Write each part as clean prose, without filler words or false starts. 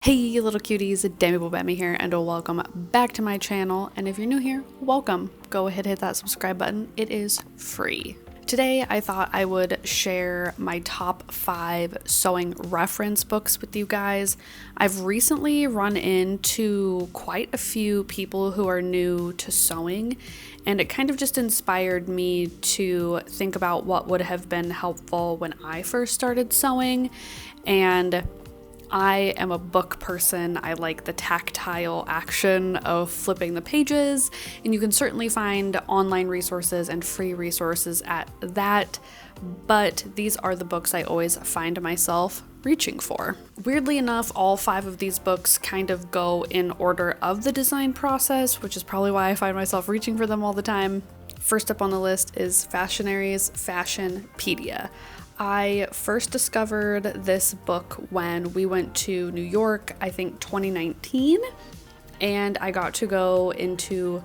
Hey little cuties, 𝕝𝕚𝕝𝕝 here and welcome back to my channel, and if you're new here, welcome. Go ahead, hit that subscribe button, it is free. Today I thought I would share my top 5 sewing reference books with you guys. I've recently run into quite a few people who are new to sewing, and it kind of just inspired me to think about what would have been helpful when I first started sewing. And I am a book person. I like the tactile action of flipping the pages, and you can certainly find online resources and free resources at that, but these are the books I always find myself reaching for. Weirdly enough, all 5 of these books kind of go in order of the design process, which is probably why I find myself reaching for them all the time. First up on the list is Fashionary's Fashionpedia. I first discovered this book when we went to New York, I think 2019, and I got to go into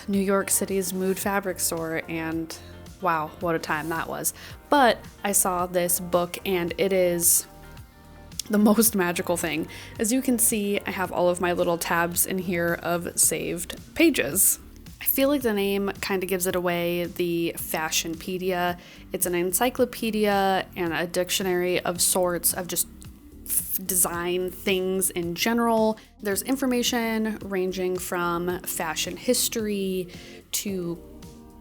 New York City's Mood Fabric store, and wow, what a time that was. But I saw this book and it is the most magical thing. As you can see, I have all of my little tabs in here of saved pages. I feel like the name kind of gives it away, the Fashionpedia. It's an encyclopedia and a dictionary of sorts of just design things in general. There's information ranging from fashion history to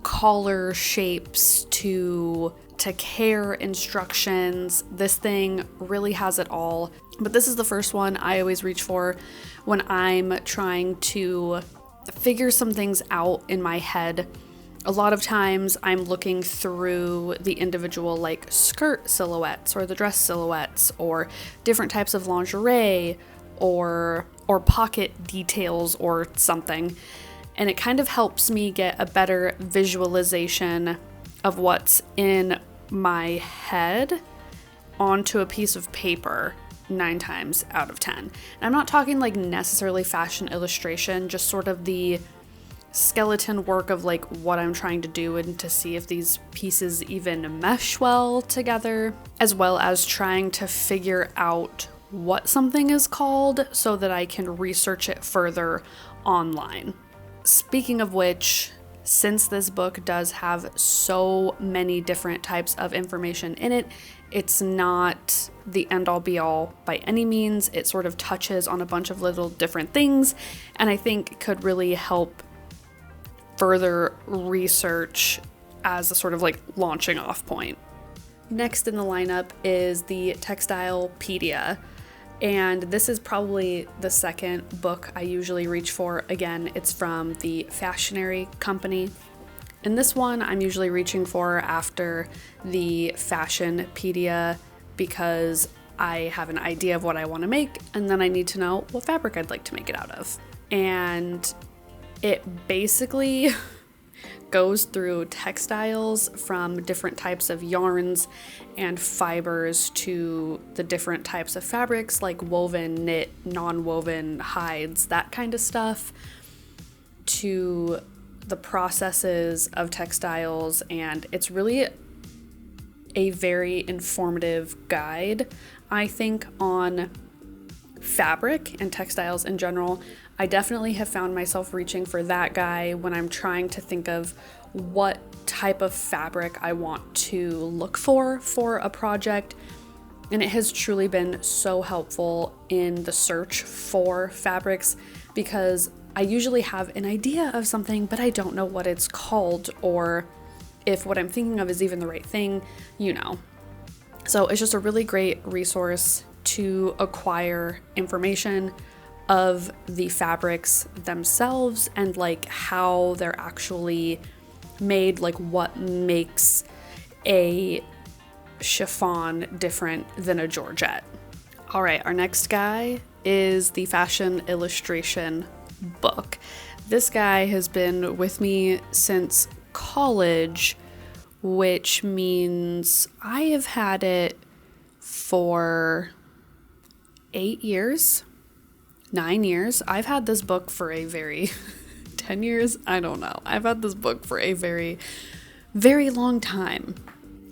collar shapes to care instructions. This thing really has it all. But this is the first one I always reach for when I'm trying to figure some things out in my head. A lot of times I'm looking through the individual like skirt silhouettes or the dress silhouettes or different types of lingerie or pocket details or something, and it kind of helps me get a better visualization of what's in my head onto a piece of paper 9 times out of 10. And I'm not talking like necessarily fashion illustration, just sort of the skeleton work of like what I'm trying to do and to see if these pieces even mesh well together, as well as trying to figure out what something is called so that I can research it further online. Speaking of which, since this book does have so many different types of information in it, it's not the end-all be-all by any means. It sort of touches on a bunch of little different things, and I think could really help further research as a sort of like launching off point. Next in the lineup is the Textilepedia, and this is probably the second book I usually reach for. Again, it's from the Fashionary company. And this one I'm usually reaching for after the Fashionpedia because I have an idea of what I want to make, and then I need to know what fabric I'd like to make it out of. And it basically goes through textiles from different types of yarns and fibers to the different types of fabrics like woven, knit, non-woven, hides, that kind of stuff, to the processes of textiles, and it's really a very informative guide, I think, on fabric and textiles in general. I definitely have found myself reaching for that guy when I'm trying to think of what type of fabric I want to look for a project, and it has truly been so helpful in the search for fabrics because I usually have an idea of something, but I don't know what it's called or if what I'm thinking of is even the right thing, you know. So it's just a really great resource to acquire information of the fabrics themselves and like how they're actually made, like what makes a chiffon different than a georgette. All right, our next guy is the Fashion Illustration book. This guy has been with me since college, which means I have had it for 8 years, 9 years. I've had this book for a very 10 years, I don't know. I've had this book for a very, very long time.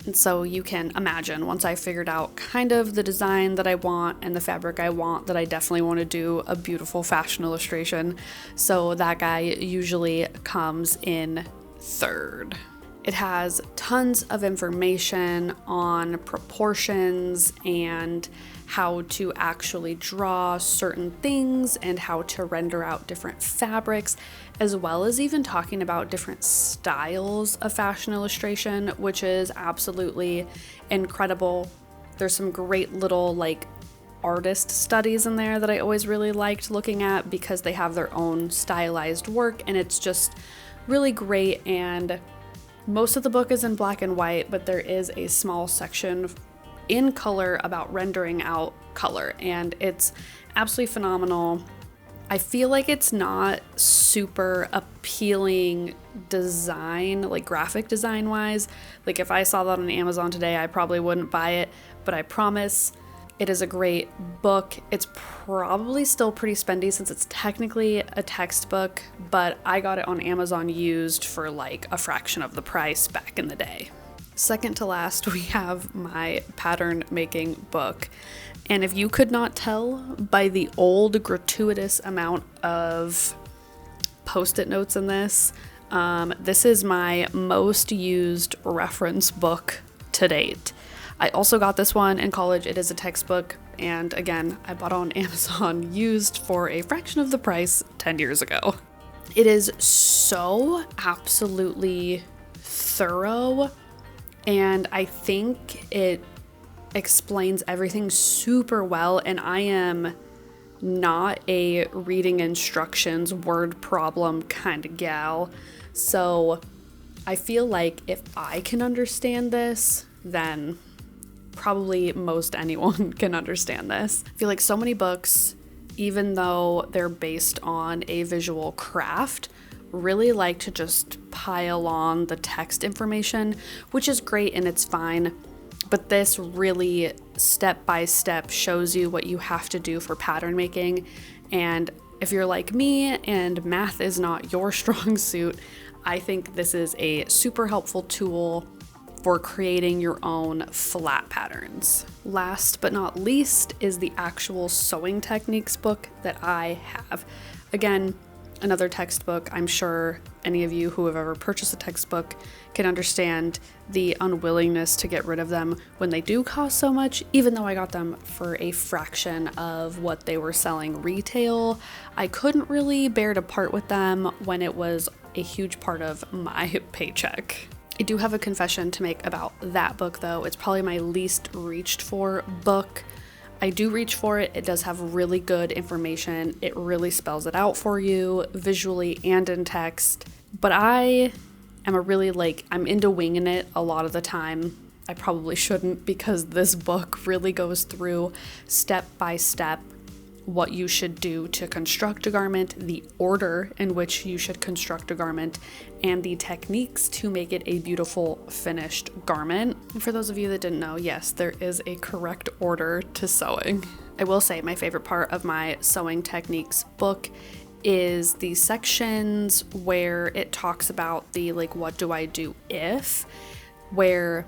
And so you can imagine, once I figured out kind of the design that I want and the fabric I want, that I definitely want to do a beautiful fashion illustration. So that guy usually comes in third. It has tons of information on proportions and how to actually draw certain things and how to render out different fabrics, as well as even talking about different styles of fashion illustration, which is absolutely incredible. There's some great little like artist studies in there that I always really liked looking at because they have their own stylized work, and it's just really great. And most of the book is in black and white, but there is a small section in color about rendering out color, and it's absolutely phenomenal. I feel like it's not super appealing design, like graphic design wise. Like if I saw that on Amazon today, I probably wouldn't buy it, but I promise it is a great book. It's probably still pretty spendy since it's technically a textbook, but I got it on Amazon used for like a fraction of the price back in the day. Second to last, we have my pattern making book. And if you could not tell by the old gratuitous amount of post-it notes in this, this is my most used reference book to date. I also got this one in college. It is a textbook, and again, I bought it on Amazon used for a fraction of the price 10 years ago. It is so absolutely thorough, and I think it explains everything super well, and I am not a reading instructions word problem kind of gal, so I feel like if I can understand this, then probably most anyone can understand this. I feel like so many books, even though they're based on a visual craft, really like to just pile on the text information, which is great and it's fine. But this really step by step shows you what you have to do for pattern making. And if you're like me and math is not your strong suit, I think this is a super helpful tool for creating your own flat patterns. Last but not least is the actual sewing techniques book that I have. Again, another textbook. I'm sure any of you who have ever purchased a textbook can understand the unwillingness to get rid of them when they do cost so much. Even though I got them for a fraction of what they were selling retail, I couldn't really bear to part with them when it was a huge part of my paycheck. I do have a confession to make about that book though. It's probably my least reached for book. I do reach for it. It does have really good information. It really spells it out for you visually and in text. But I am I'm into winging it a lot of the time. I probably shouldn't, because this book really goes through step by step what you should do to construct a garment, the order in which you should construct a garment, and the techniques to make it a beautiful finished garment. And for those of you that didn't know, yes, there is a correct order to sewing. I will say my favorite part of my sewing techniques book is the sections where it talks about the what do I do if, where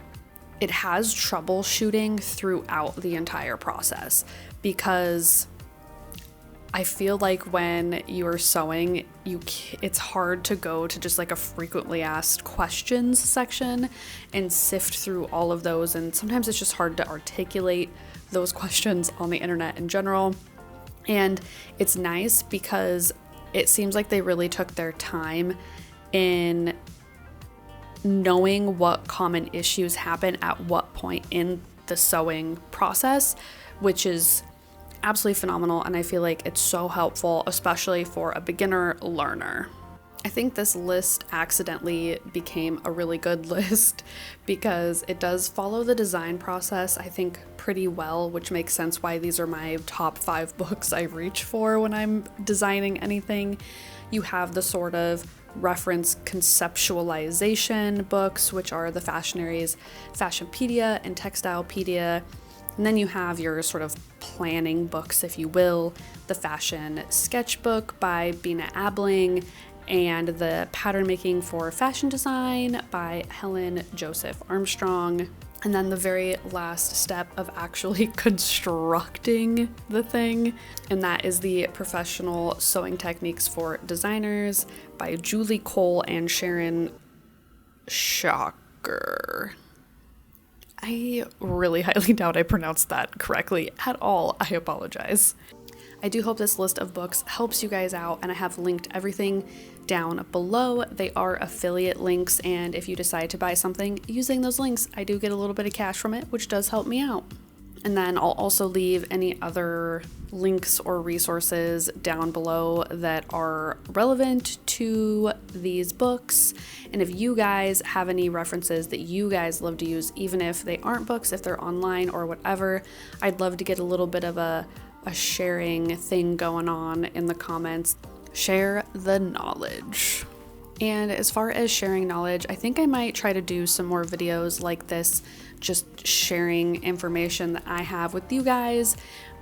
it has troubleshooting throughout the entire process, because I feel like when you're sewing, it's hard to go to just a frequently asked questions section and sift through all of those, and sometimes it's just hard to articulate those questions on the internet in general. And it's nice because it seems like they really took their time in knowing what common issues happen at what point in the sewing process, which is absolutely phenomenal, and I feel like it's so helpful, especially for a beginner learner. I think this list accidentally became a really good list because it does follow the design process, I think, pretty well, which makes sense why these are my top 5 books I reach for when I'm designing anything. You have the sort of reference conceptualization books, which are the Fashionary's Fashionpedia and Textilepedia. And then you have your sort of planning books, if you will, the Fashion Sketchbook by Bina 𝕝𝕝 and the Patternmaking for Fashion Design by Helen Joseph-Armstrong. And then the very last step of actually constructing the thing, and that is the Professional Sewing Techniques for Designers by Julie Cole and Sharon Czachor. I really highly doubt I pronounced that correctly at all. I apologize. I do hope this list of books helps you guys out, and I have linked everything down below. They are affiliate links, and if you decide to buy something using those links, I do get a little bit of cash from it, which does help me out. And then I'll also leave any other links or resources down below that are relevant to these books. And if you guys have any references that you guys love to use, even if they aren't books, if they're online or whatever, I'd love to get a little bit of a sharing thing going on in the comments. Share the knowledge. And as far as sharing knowledge, I think I might try to do some more videos like this, just sharing information that I have with you guys.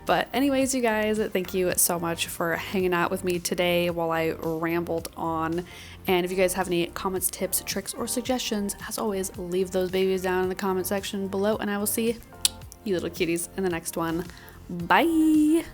But anyways, you guys, thank you so much for hanging out with me today while I rambled on. And if you guys have any comments, tips, tricks, or suggestions, as always, leave those babies down in the comment section below, and I will see you little cuties in the next one. Bye!